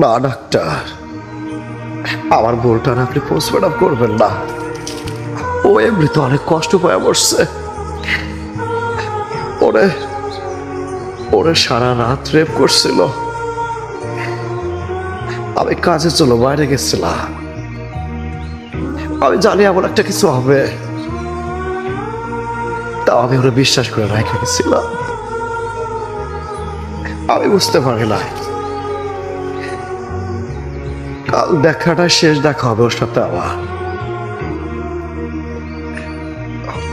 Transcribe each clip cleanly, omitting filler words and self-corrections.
না ডাক্তার, আমার ভুলটা আপনি পোস্টমর্টম করবেন না। ও এমনি তো অনেক কষ্ট পায় বসছে। ওরে ওরে সারা রাত রেপ করছিল। আমি কাজের জন্য বাইরে গেছিলাম, আমি জানি এমন একটা কিছু হবে, তাও আমি ওরা বিশ্বাস করে রেখে গেছিলাম। আমি বুঝতে পারি না কাল দেখাটা শেষ দেখা হবে ওর সাথে আমার।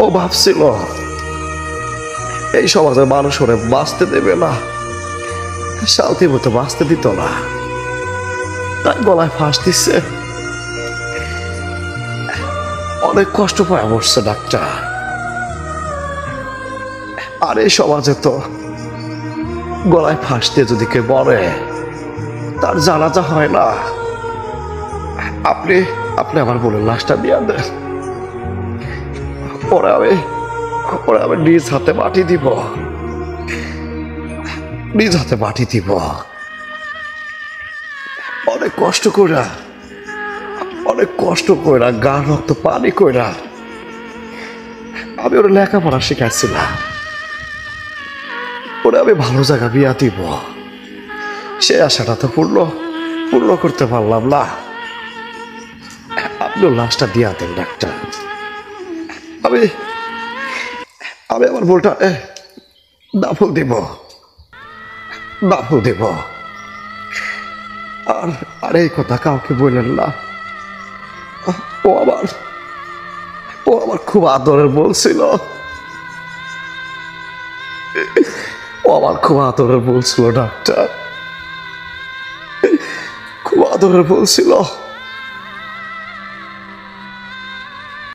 ও ভাবছিল এই সমাজের মানুষ ওরে বাঁচতে দেবে না, শান্তি মতো বাঁচতে দিত না, তাই গলায় ফাঁস দিচ্ছে। অনেক কষ্ট পায় বসছে ডাক্তার। আর এই সমাজে তো গলায় ফাঁস দিয়ে যদি কেউ মরে তার জানাজা হয় না। আপনি আপনি আমার বলে লাশটা দিয়ে দেন, ওরা আমি নিজ হাতে মাটি দিব, নিজ হাতে মাটি দিব। অনেক কষ্ট কইরা, অনেক কষ্ট কইরা, গা রক্ত পানি কইরা আমি ওরা লেখাপড়া শিখাইছিলাম। ওরা আমি ভালো জায়গা বিয়া দিব, সে আশাটা তো পূর্ণ করতে পারলাম না। আপনিও লাশটা দিয়া দেন ডাক্তার। আমি আমি আমার ভুলটা দাফল দিব। আর এই কথা কাউকে বললেন না। ও আমার খুব আদরের বলছিল, ও আমার খুব আদরের বলছিল ডাক্তার, খুব আদরের বলছিল।